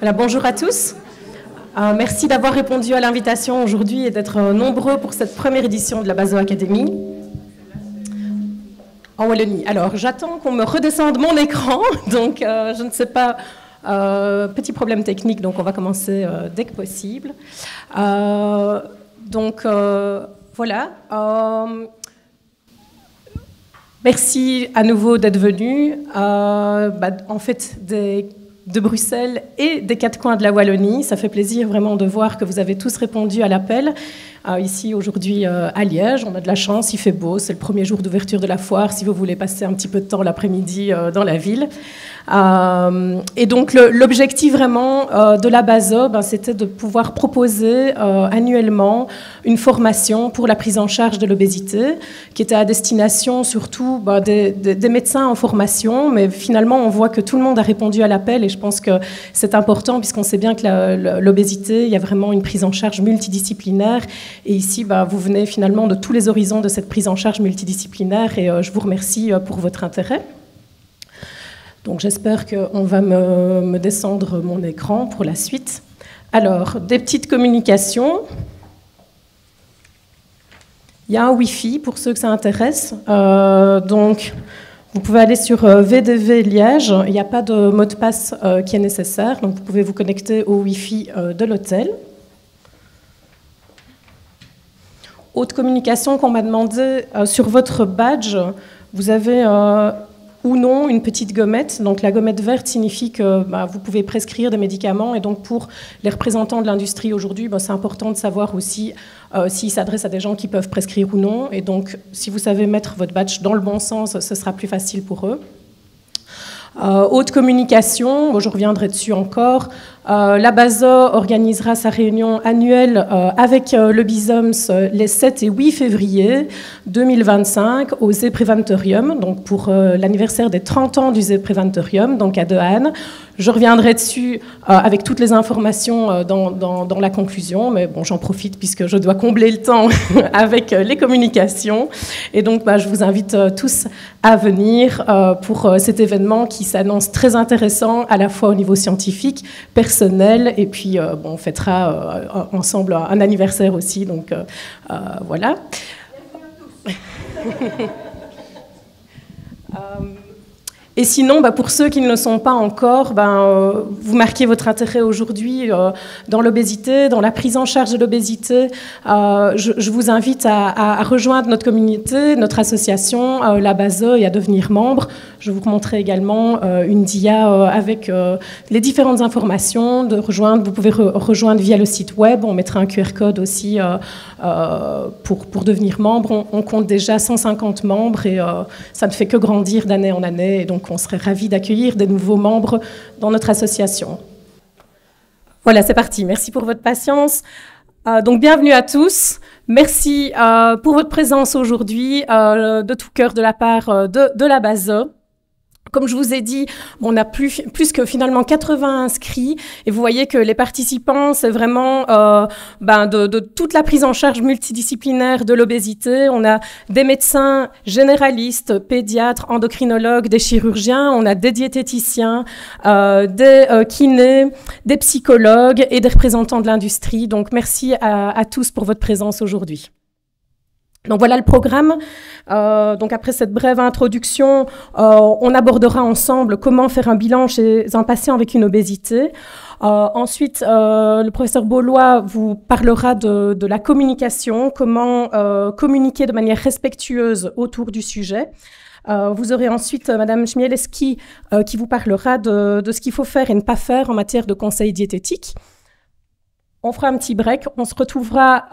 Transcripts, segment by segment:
Voilà, bonjour à tous. Merci d'avoir répondu à l'invitation aujourd'hui et d'être nombreux pour cette première édition de la Bazo Academy en Wallonie. Alors, j'attends qu'on me redescende mon écran, donc je ne sais pas, petit problème technique, donc on va commencer dès que possible. Voilà. Merci à nouveau d'être venus. En fait, de Bruxelles et des quatre coins de la Wallonie. Ça fait plaisir vraiment de voir que vous avez tous répondu à l'appel. Ici, aujourd'hui, à Liège, on a de la chance, il fait beau. C'est le premier jour d'ouverture de la foire, si vous voulez passer un petit peu de temps l'après-midi dans la ville. Et donc, l'objectif vraiment de la Bazo, c'était de pouvoir proposer annuellement une formation pour la prise en charge de l'obésité, qui était à destination surtout des médecins en formation. Mais finalement, on voit que tout le monde a répondu à l'appel et je pense que c'est important puisqu'on sait bien que l'obésité, il y a vraiment une prise en charge multidisciplinaire. Et ici, vous venez finalement de tous les horizons de cette prise en charge multidisciplinaire et je vous remercie pour votre intérêt. Donc j'espère qu'on va me descendre mon écran pour la suite. Alors, des petites communications. Il y a un Wi-Fi pour ceux que ça intéresse. Donc, vous pouvez aller sur VDV Liège. Il n'y a pas de mot de passe qui est nécessaire. Donc, vous pouvez vous connecter au Wi-Fi de l'hôtel. Autre communication qu'on m'a demandé, sur votre badge, vous avez ou non une petite gommette. Donc la gommette verte signifie que vous pouvez prescrire des médicaments et donc pour les représentants de l'industrie aujourd'hui, c'est important de savoir aussi s'ils s'adressent à des gens qui peuvent prescrire ou non. Et donc si vous savez mettre votre badge dans le bon sens, ce sera plus facile pour eux. Haute communication, je reviendrai dessus encore. La Bazo organisera sa réunion annuelle avec le BISOMS les 7 et 8 février 2025 au Zépréventorium, donc pour l'anniversaire des 30 ans du Zépréventorium, donc à De Haene. Je reviendrai dessus avec toutes les informations dans la conclusion, mais bon, j'en profite puisque je dois combler le temps avec les communications. Et donc, je vous invite tous à venir pour cet événement qui s'annonce très intéressant, à la fois au niveau scientifique, personnel, et puis on fêtera ensemble un anniversaire aussi. Donc, voilà. Et sinon, pour ceux qui ne le sont pas encore, vous marquez votre intérêt aujourd'hui dans l'obésité, dans la prise en charge de l'obésité. Je vous invite à rejoindre notre communauté, notre association, la Bazo, et à devenir membre. Je vous montrerai également une dia avec les différentes informations de rejoindre. Vous pouvez rejoindre via le site web. On mettra un QR code aussi pour devenir membre. On compte déjà 150 membres et ça ne fait que grandir d'année en année. Et donc, on serait ravis d'accueillir des nouveaux membres dans notre association. Voilà, c'est parti. Merci pour votre patience. Donc, bienvenue à tous. Merci pour votre présence aujourd'hui, de tout cœur de la part de la Bazo. Comme je vous ai dit, on a plus que finalement 80 inscrits et vous voyez que les participants, c'est vraiment de toute la prise en charge multidisciplinaire de l'obésité. On a des médecins généralistes, pédiatres, endocrinologues, des chirurgiens, on a des diététiciens, des kinés, des psychologues et des représentants de l'industrie. Donc merci à tous pour votre présence aujourd'hui. Donc voilà le programme. Donc après cette brève introduction, on abordera ensemble comment faire un bilan chez un patient avec une obésité. Ensuite, le professeur Beaulois vous parlera de la communication, comment communiquer de manière respectueuse autour du sujet. Vous aurez ensuite Madame Chmielewski qui vous parlera de ce qu'il faut faire et ne pas faire en matière de conseils diététiques. On fera un petit break. On se retrouvera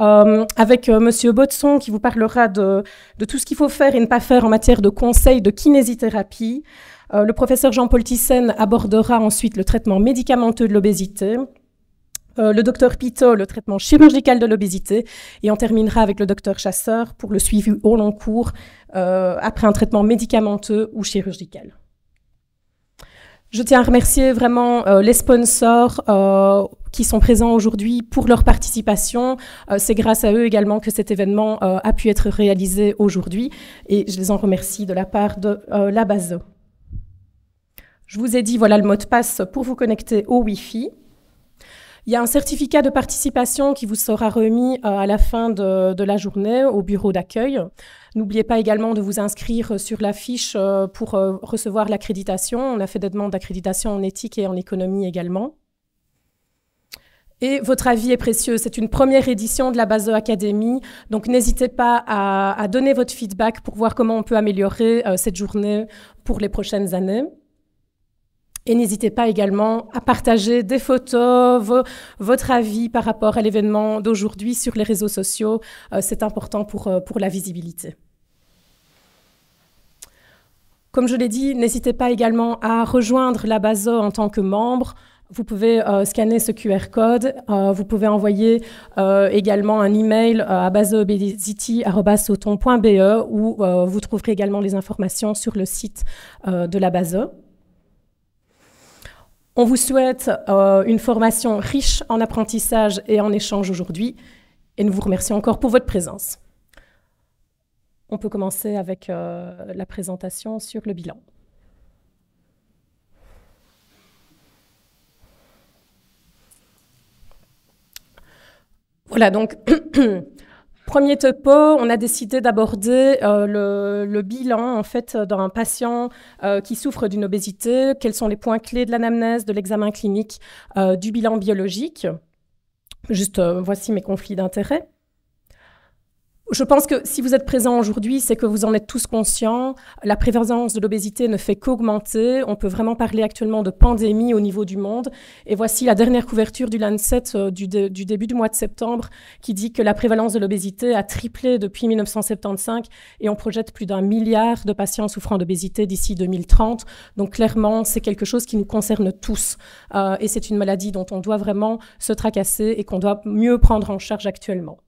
avec Monsieur Botson qui vous parlera de tout ce qu'il faut faire et ne pas faire en matière de conseils de kinésithérapie. Le professeur Jean-Paul Thyssen abordera ensuite le traitement médicamenteux de l'obésité. Le docteur Pitot, le traitement chirurgical de l'obésité. Et on terminera avec le docteur Chasseur pour le suivi au long cours après un traitement médicamenteux ou chirurgical. Je tiens à remercier vraiment les sponsors qui sont présents aujourd'hui pour leur participation. C'est grâce à eux également que cet événement a pu être réalisé aujourd'hui et je les en remercie de la part de la Bazo. Je vous ai dit, voilà le mot de passe pour vous connecter au Wi-Fi. Il y a un certificat de participation qui vous sera remis à la fin de la journée au bureau d'accueil. N'oubliez pas également de vous inscrire sur la fiche pour recevoir l'accréditation. On a fait des demandes d'accréditation en éthique et en économie également. Et votre avis est précieux. C'est une première édition de la BASE Academy, donc n'hésitez pas à donner votre feedback pour voir comment on peut améliorer cette journée pour les prochaines années. Et n'hésitez pas également à partager des photos, votre avis par rapport à l'événement d'aujourd'hui sur les réseaux sociaux. C'est important pour la visibilité. Comme je l'ai dit, n'hésitez pas également à rejoindre la BASE en tant que membre. Vous pouvez scanner ce QR code. Vous pouvez envoyer également un email à baseobesity@sauton.be où vous trouverez également les informations sur le site de la BASE. On vous souhaite une formation riche en apprentissage et en échange aujourd'hui et nous vous remercions encore pour votre présence. On peut commencer avec la présentation sur le bilan. Voilà, donc, premier topo, on a décidé d'aborder le bilan en fait, d'un patient qui souffre d'une obésité. Quels sont les points clés de l'anamnèse, de l'examen clinique, du bilan biologique. Juste, voici mes conflits d'intérêts. Je pense que si vous êtes présents aujourd'hui, c'est que vous en êtes tous conscients. La prévalence de l'obésité ne fait qu'augmenter. On peut vraiment parler actuellement de pandémie au niveau du monde. Et voici la dernière couverture du Lancet du début du mois de septembre qui dit que la prévalence de l'obésité a triplé depuis 1975 et on projette plus d'1 milliard de patients souffrant d'obésité d'ici 2030. Donc clairement, c'est quelque chose qui nous concerne tous. Et c'est une maladie dont on doit vraiment se tracasser et qu'on doit mieux prendre en charge actuellement.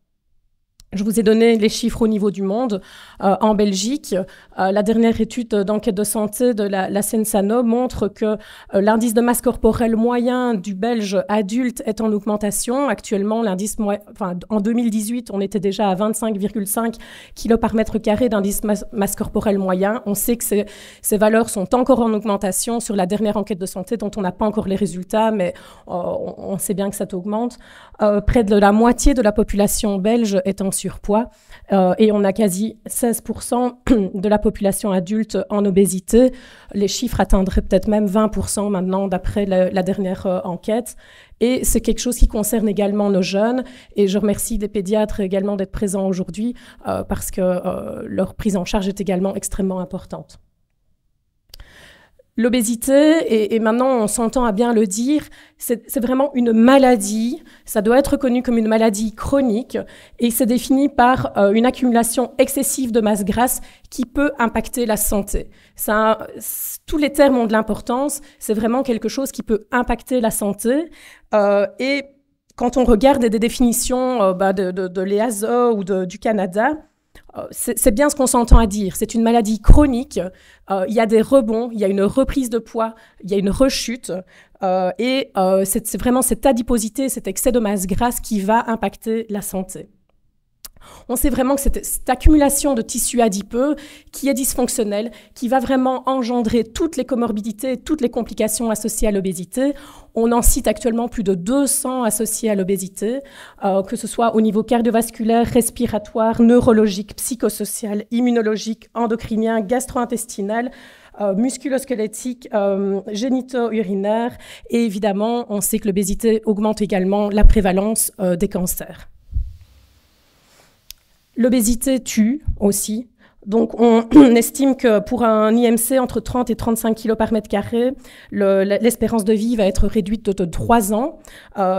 Je vous ai donné les chiffres au niveau du monde. En Belgique, la dernière étude d'enquête de santé de la Sensano montre que l'indice de masse corporelle moyen du Belge adulte est en augmentation. Actuellement, en 2018, on était déjà à 25,5 kg par mètre carré d'indice masse corporelle moyen. On sait que ces valeurs sont encore en augmentation sur la dernière enquête de santé dont on n'a pas encore les résultats, mais on sait bien que ça augmente. Près de la moitié de la population belge est en surpoids et on a quasi 16% de la population adulte en obésité. Les chiffres atteindraient peut-être même 20% maintenant d'après la dernière enquête. Et c'est quelque chose qui concerne également nos jeunes. Et je remercie les pédiatres également d'être présents aujourd'hui parce que leur prise en charge est également extrêmement importante. L'obésité, et maintenant on s'entend à bien le dire, c'est vraiment une maladie, ça doit être reconnu comme une maladie chronique et c'est défini par une accumulation excessive de masse grasse qui peut impacter la santé. Tous les termes ont de l'importance, c'est vraiment quelque chose qui peut impacter la santé et quand on regarde des définitions de l'EASO ou du Canada, c'est bien ce qu'on s'entend à dire. C'est une maladie chronique. Il y a des rebonds, il y a une reprise de poids, il y a une rechute. C'est vraiment cette adiposité, cet excès de masse grasse qui va impacter la santé. On sait vraiment que cette accumulation de tissu adipeux qui est dysfonctionnelle, qui va vraiment engendrer toutes les comorbidités, toutes les complications associées à l'obésité. On en cite actuellement plus de 200 associés à l'obésité, que ce soit au niveau cardiovasculaire, respiratoire, neurologique, psychosocial, immunologique, endocrinien, gastro-intestinal, musculo-squelettique, génito-urinaire. Et évidemment, on sait que l'obésité augmente également la prévalence des cancers. L'obésité tue aussi. Donc, on estime que pour un IMC entre 30 et 35 kg par mètre carré, l'espérance de vie va être réduite de 3 ans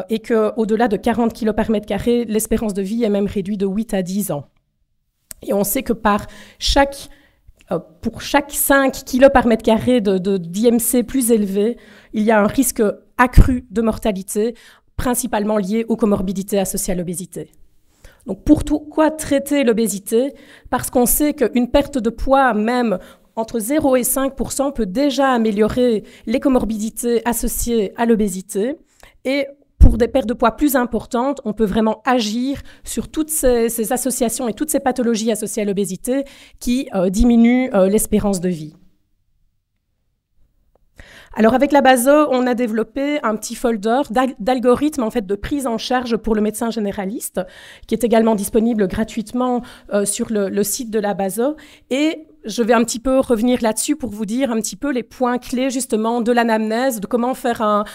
et qu'au-delà de 40 kg par mètre carré, l'espérance de vie est même réduite de 8 à 10 ans. Et on sait que pour chaque 5 kg par mètre carré d'IMC plus élevé, il y a un risque accru de mortalité, principalement lié aux comorbidités associées à l'obésité. Donc pourquoi traiter l'obésité? Parce qu'on sait qu'une perte de poids, même entre 0 et 5%, peut déjà améliorer les comorbidités associées à l'obésité. Et pour des pertes de poids plus importantes, on peut vraiment agir sur toutes ces associations et toutes ces pathologies associées à l'obésité qui diminuent l'espérance de vie. Alors avec la BASO, on a développé un petit folder d'algorithmes en fait de prise en charge pour le médecin généraliste, qui est également disponible gratuitement sur le site de la BASO. Et je vais un petit peu revenir là-dessus pour vous dire un petit peu les points clés justement de l'anamnèse, de comment faire un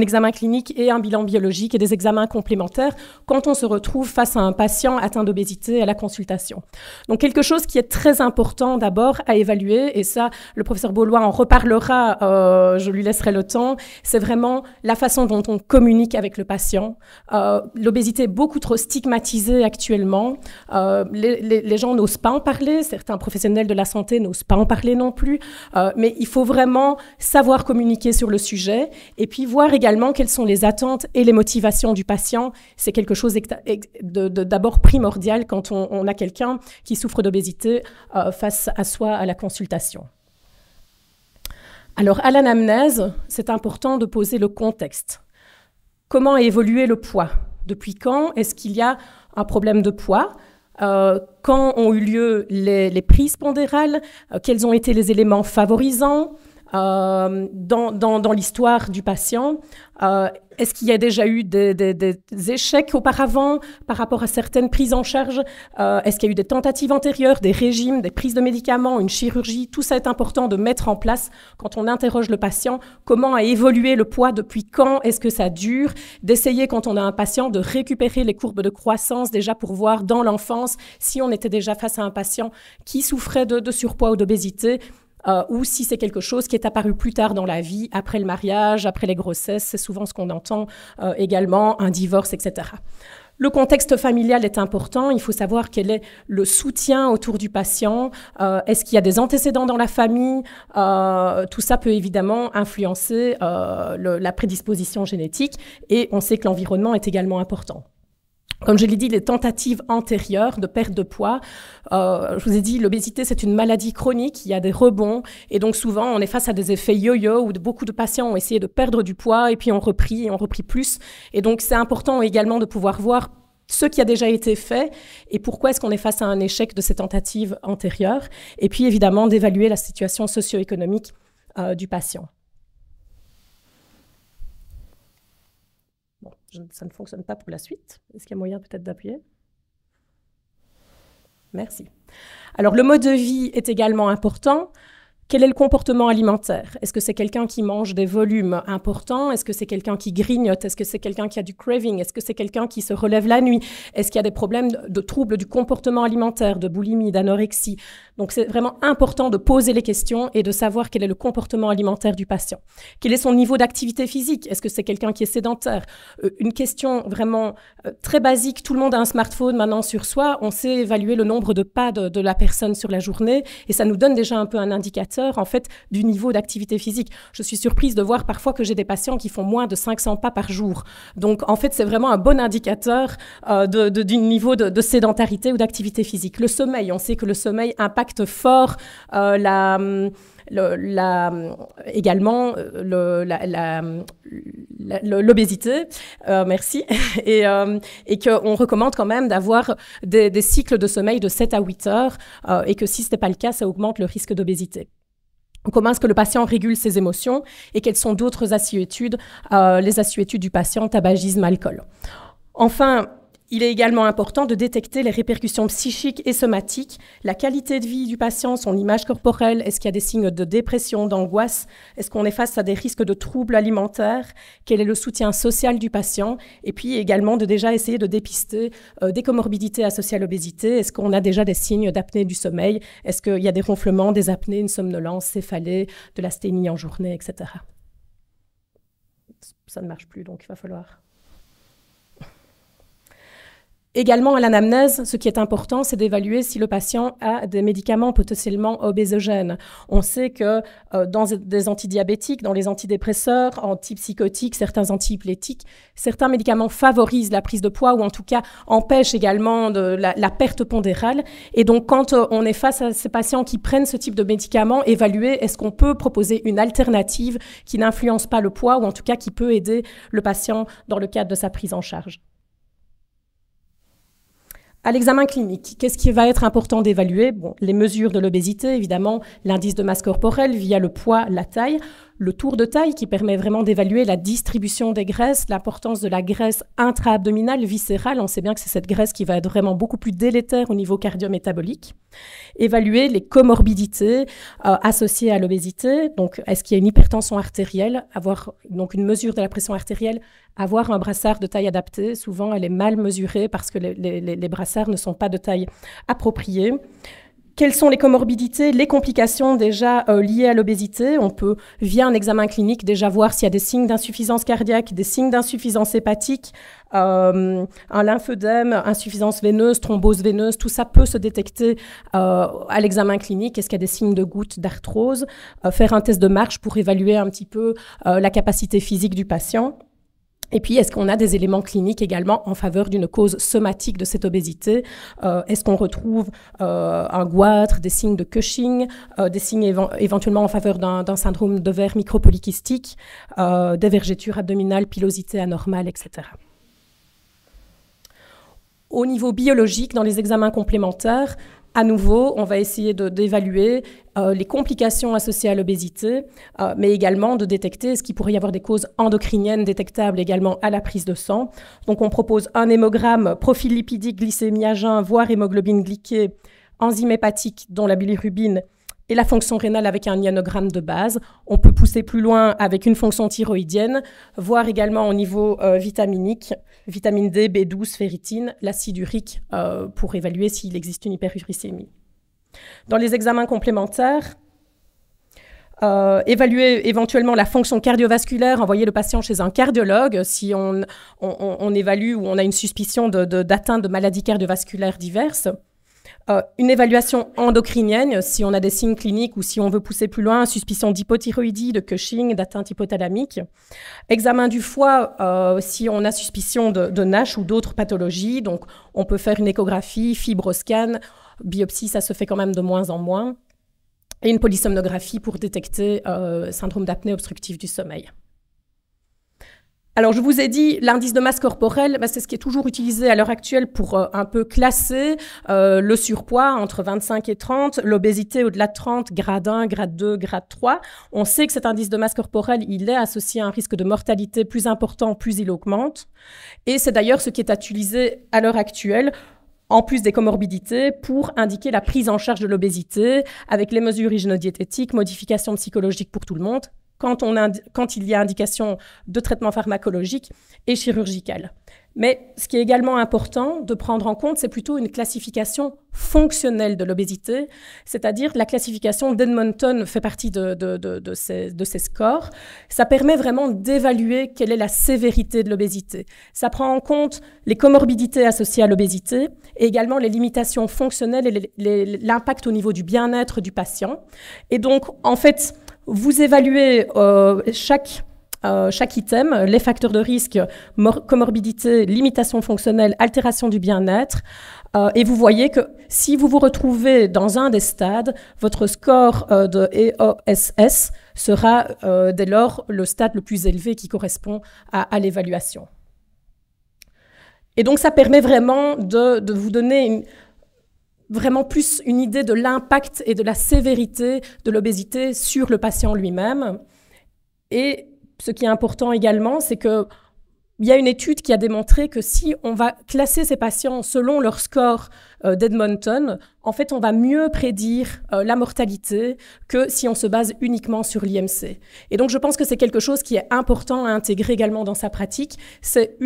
examen clinique et un bilan biologique et des examens complémentaires quand on se retrouve face à un patient atteint d'obésité à la consultation. Donc quelque chose qui est très important d'abord à évaluer, et ça le professeur Beaulois en reparlera, je lui laisserai le temps, c'est vraiment la façon dont on communique avec le patient. L'obésité est beaucoup trop stigmatisée actuellement, les gens n'osent pas en parler, certains professionnels de la santé n'osent pas en parler non plus, mais il faut vraiment savoir communiquer sur le sujet et puis voir également quelles sont les attentes et les motivations du patient. C'est quelque chose d'abord primordial quand on a quelqu'un qui souffre d'obésité face à soi à la consultation. Alors à l'anamnèse, c'est important de poser le contexte. Comment a évolué le poids? Depuis quand est-ce qu'il y a un problème de poids? Quand ont eu lieu les prises pondérales, quels ont été les éléments favorisants dans l'histoire du patient, est-ce qu'il y a déjà eu des échecs auparavant par rapport à certaines prises en charge, est-ce qu'il y a eu des tentatives antérieures, des régimes, des prises de médicaments, une chirurgie, tout ça est important de mettre en place quand on interroge le patient, comment a évolué le poids, depuis quand est-ce que ça dure, d'essayer quand on a un patient de récupérer les courbes de croissance déjà pour voir dans l'enfance si on était déjà face à un patient qui souffrait de surpoids ou d'obésité, ou si c'est quelque chose qui est apparu plus tard dans la vie, après le mariage, après les grossesses, c'est souvent ce qu'on entend également, un divorce, etc. Le contexte familial est important, il faut savoir quel est le soutien autour du patient, est-ce qu'il y a des antécédents dans la famille, tout ça peut évidemment influencer la prédisposition génétique, et on sait que l'environnement est également important. Comme je l'ai dit, les tentatives antérieures de perte de poids, je vous ai dit, l'obésité, c'est une maladie chronique, il y a des rebonds, et donc souvent, on est face à des effets yo-yo où beaucoup de patients ont essayé de perdre du poids, et puis ont repris plus. Et donc, c'est important également de pouvoir voir ce qui a déjà été fait, et pourquoi est-ce qu'on est face à un échec de ces tentatives antérieures, et puis évidemment, d'évaluer la situation socio-économique du patient. Bon, ça ne fonctionne pas pour la suite. Est-ce qu'il y a moyen peut-être d'appuyer? Merci. Alors, le mode de vie est également important. Quel est le comportement alimentaire? Est-ce que c'est quelqu'un qui mange des volumes importants? Est-ce que c'est quelqu'un qui grignote? Est-ce que c'est quelqu'un qui a du craving? Est-ce que c'est quelqu'un qui se relève la nuit? Est-ce qu'il y a des problèmes de troubles du comportement alimentaire, de boulimie, d'anorexie? Donc, c'est vraiment important de poser les questions et de savoir quel est le comportement alimentaire du patient. Quel est son niveau d'activité physique? Est-ce que c'est quelqu'un qui est sédentaire? Une question vraiment très basique. Tout le monde a un smartphone maintenant sur soi. On sait évaluer le nombre de pas de la personne sur la journée et ça nous donne déjà un peu un indicateur en fait, du niveau d'activité physique. Je suis surprise de voir parfois que j'ai des patients qui font moins de 500 pas par jour. Donc, en fait, c'est vraiment un bon indicateur du niveau de sédentarité ou d'activité physique. Le sommeil, on sait que le sommeil impacte fort également l'obésité, merci, et qu'on recommande quand même d'avoir des cycles de sommeil de 7 à 8 heures, et que si ce n'est pas le cas, ça augmente le risque d'obésité. Comment est-ce que le patient régule ses émotions et quelles sont d'autres assuétudes, les assuétudes du patient, tabagisme, alcool. Enfin, il est également important de détecter les répercussions psychiques et somatiques, la qualité de vie du patient, son image corporelle, est-ce qu'il y a des signes de dépression, d'angoisse, est-ce qu'on est face à des risques de troubles alimentaires, quel est le soutien social du patient, et puis également de déjà essayer de dépister des comorbidités associées à l'obésité, est-ce qu'on a déjà des signes d'apnée du sommeil, est-ce qu'il y a des ronflements, des apnées, une somnolence, céphalée, de l'asthénie en journée, etc. Ça ne marche plus, donc il va falloir... Également, à l'anamnèse, ce qui est important, c'est d'évaluer si le patient a des médicaments potentiellement obésogènes. On sait que dans des antidiabétiques, dans les antidépresseurs, antipsychotiques, certains antihyplétiques, certains médicaments favorisent la prise de poids ou en tout cas empêchent également la perte pondérale. Et donc, quand on est face à ces patients qui prennent ce type de médicaments, évaluer est-ce qu'on peut proposer une alternative qui n'influence pas le poids ou en tout cas qui peut aider le patient dans le cadre de sa prise en charge. À l'examen clinique, qu'est-ce qui va être important d'évaluer? Bon, les mesures de l'obésité, évidemment, l'indice de masse corporelle via le poids, la taille, le tour de taille qui permet vraiment d'évaluer la distribution des graisses, l'importance de la graisse intra-abdominale, viscérale. On sait bien que c'est cette graisse qui va être vraiment beaucoup plus délétère au niveau cardio-métabolique. Évaluer les comorbidités associées à l'obésité. Donc, est-ce qu'il y a une hypertension artérielle? Avoir donc une mesure de la pression artérielle, avoir un brassard de taille adaptée. Souvent, elle est mal mesurée parce que les brassards ne sont pas de taille appropriée. Quelles sont les comorbidités, les complications déjà liées à l'obésité? On peut, via un examen clinique, déjà voir s'il y a des signes d'insuffisance cardiaque, des signes d'insuffisance hépatique, un lymphœdème, insuffisance veineuse, thrombose veineuse, tout ça peut se détecter à l'examen clinique. Est-ce qu'il y a des signes de goutte, d'arthrose? Faire un test de marche pour évaluer un petit peu la capacité physique du patient. Et puis, est-ce qu'on a des éléments cliniques également en faveur d'une cause somatique de cette obésité? Est-ce qu'on retrouve un goitre, des signes de Cushing, des signes éventuellement en faveur d'un syndrome d'ovaire micropolycystique, des vergetures abdominales, pilosité anormale, etc. Au niveau biologique, dans les examens complémentaires, à nouveau, on va essayer d'évaluer les complications associées à l'obésité, mais également de détecter ce qu'il pourrait y avoir des causes endocriniennes détectables également à la prise de sang. Donc, on propose un hémogramme, profil lipidique, glycémie à jeun, voire hémoglobine glyquée, enzyme hépatique, dont la bilirubine, et la fonction rénale avec un ionogramme de base. On peut pousser plus loin avec une fonction thyroïdienne, voire également au niveau vitaminique, vitamine D, B12, ferritine, l'acide urique pour évaluer s'il existe une hyperuricémie. Dans les examens complémentaires, évaluer éventuellement la fonction cardiovasculaire, envoyer le patient chez un cardiologue si on évalue ou on a une suspicion d'atteinte de maladies cardiovasculaires diverses. Une évaluation endocrinienne, si on a des signes cliniques ou si on veut pousser plus loin, suspicion d'hypothyroïdie, de Cushing, d'atteinte hypothalamique. Examen du foie, si on a suspicion de NASH ou d'autres pathologies. Donc, on peut faire une échographie, fibroscan, biopsie, ça se fait quand même de moins en moins. Et une polysomnographie pour détecter syndrome d'apnée obstructive du sommeil. Alors, je vous ai dit, l'indice de masse corporelle, c'est ce qui est toujours utilisé à l'heure actuelle pour un peu classer le surpoids entre 25 et 30, l'obésité au-delà de 30, grade 1, grade 2, grade 3. On sait que cet indice de masse corporelle, il est associé à un risque de mortalité plus important, plus il augmente. Et c'est d'ailleurs ce qui est utilisé à l'heure actuelle, en plus des comorbidités, pour indiquer la prise en charge de l'obésité avec les mesures hygiéno-diététiques, modifications psychologiques pour tout le monde, quand il y a indication de traitement pharmacologique et chirurgical. Mais ce qui est également important de prendre en compte, c'est plutôt une classification fonctionnelle de l'obésité, c'est-à-dire la classification d'Edmonton fait partie de ces scores. Ça permet vraiment d'évaluer quelle est la sévérité de l'obésité. Ça prend en compte les comorbidités associées à l'obésité et également les limitations fonctionnelles et l'impact au niveau du bien-être du patient. Et donc, en fait, vous évaluez chaque item, les facteurs de risque, comorbidité, limitation fonctionnelle, altération du bien-être, et vous voyez que si vous vous retrouvez dans un des stades, votre score de EOSS sera dès lors le stade le plus élevé qui correspond à l'évaluation. Et donc ça permet vraiment de vous donner vraiment plus une idée de l'impact et de la sévérité de l'obésité sur le patient lui-même. Et ce qui est important également, c'est qu'il y a une étude qui a démontré que si on va classer ces patients selon leur score d'Edmonton, en fait, on va mieux prédire la mortalité que si on se base uniquement sur l'IMC. Et donc, je pense que c'est quelque chose qui est important à intégrer également dans sa pratique. C'est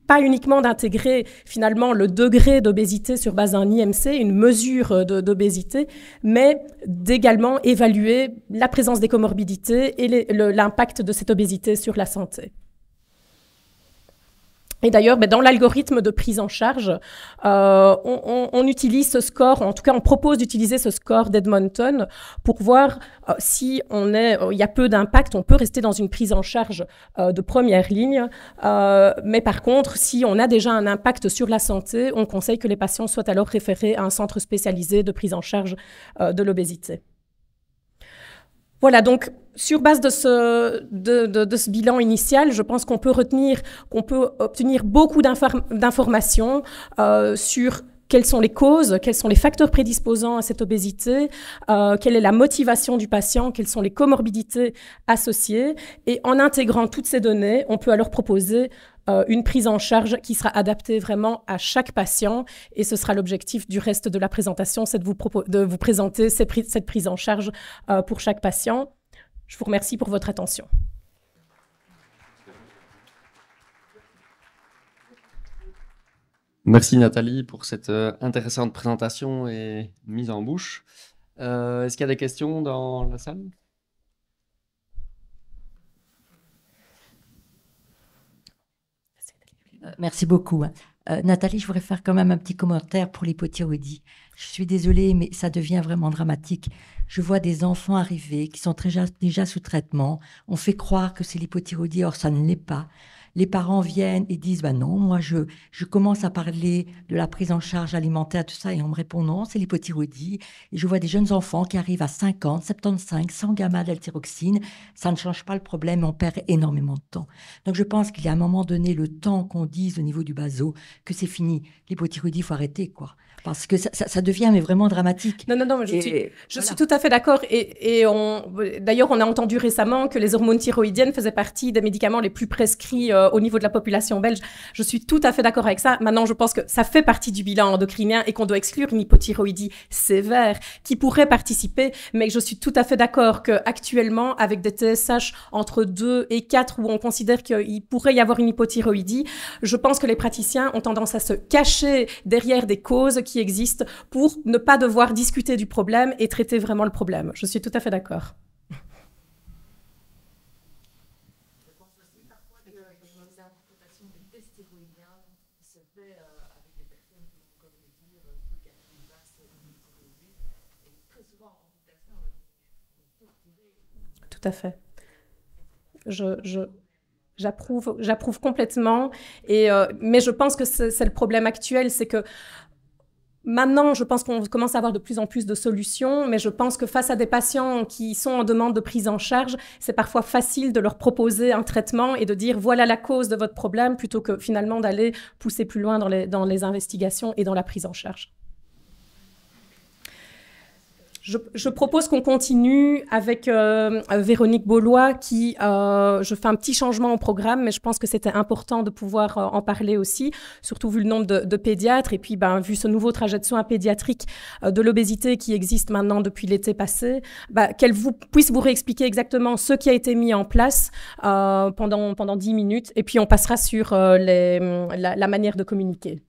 pas uniquement d'intégrer finalement le degré d'obésité sur base d'un IMC, une mesure d'obésité, mais d'également évaluer la présence des comorbidités et l'impact de cette obésité sur la santé. Et d'ailleurs, dans l'algorithme de prise en charge, on utilise ce score, en tout cas on propose d'utiliser ce score d'Edmonton pour voir si il y a peu d'impact, on peut rester dans une prise en charge de première ligne, mais par contre, si on a déjà un impact sur la santé, on conseille que les patients soient alors référés à un centre spécialisé de prise en charge de l'obésité. Voilà, donc sur base de ce bilan initial, je pense qu'on peut obtenir beaucoup d'informations sur quelles sont les causes, quels sont les facteurs prédisposants à cette obésité, quelle est la motivation du patient, quelles sont les comorbidités associées. Et en intégrant toutes ces données, on peut alors proposer une prise en charge qui sera adaptée vraiment à chaque patient. Et ce sera l'objectif du reste de la présentation, c'est de vous présenter cette prise en charge pour chaque patient. Je vous remercie pour votre attention. Merci Nathalie pour cette intéressante présentation et mise en bouche. Est-ce qu'il y a des questions dans la salle? Merci beaucoup. Nathalie, je voudrais faire quand même un petit commentaire pour l'hypothyroïdie. Je suis désolée, mais ça devient vraiment dramatique. Je vois des enfants arriver qui sont déjà sous traitement. On fait croire que c'est l'hypothyroïdie, or ça ne l'est pas. Les parents viennent et disent, bah non, moi je commence à parler de la prise en charge alimentaire, tout ça, et on me répond non, c'est l'hypothyroïdie. Et je vois des jeunes enfants qui arrivent à 50, 75, 100 gamma d'L-thyroxine. Ça ne change pas le problème, on perd énormément de temps. Donc je pense qu'il y a un moment donné, le temps qu'on dise au niveau du baso que c'est fini. L'hypothyroïdie, il faut arrêter, quoi. Parce que ça devient mais vraiment dramatique. Non, mais je suis tout à fait d'accord. Et d'ailleurs, on a entendu récemment que les hormones thyroïdiennes faisaient partie des médicaments les plus prescrits au niveau de la population belge. Je suis tout à fait d'accord avec ça. Maintenant, je pense que ça fait partie du bilan endocrinien et qu'on doit exclure une hypothyroïdie sévère qui pourrait participer. Mais je suis tout à fait d'accord qu'actuellement, avec des TSH entre 2 et 4, où on considère qu'il pourrait y avoir une hypothyroïdie, je pense que les praticiens ont tendance à se cacher derrière des causes qui existent pour ne pas devoir discuter du problème et traiter vraiment le problème. Je suis tout à fait d'accord. Je pense aussi parfois que les implantations des tests thyroïdiens se fait avec des personnes qui vont, comme le dire, qui ont une basse thyroïdie. Et très souvent, en consultation, on peut tirer. Tout à fait. J'approuve complètement. Mais je pense que c'est le problème actuel, c'est que maintenant, je pense qu'on commence à avoir de plus en plus de solutions, mais je pense que face à des patients qui sont en demande de prise en charge, c'est parfois facile de leur proposer un traitement et de dire voilà la cause de votre problème, plutôt que finalement d'aller pousser plus loin dans les investigations et dans la prise en charge. Je propose qu'on continue avec Véronique Beaulois qui, je fais un petit changement au programme, mais je pense que c'était important de pouvoir en parler aussi, surtout vu le nombre de pédiatres et puis vu ce nouveau trajet de soins pédiatriques de l'obésité qui existe maintenant depuis l'été passé, qu'elle puisse vous réexpliquer exactement ce qui a été mis en place pendant 10 minutes et puis on passera sur la manière de communiquer.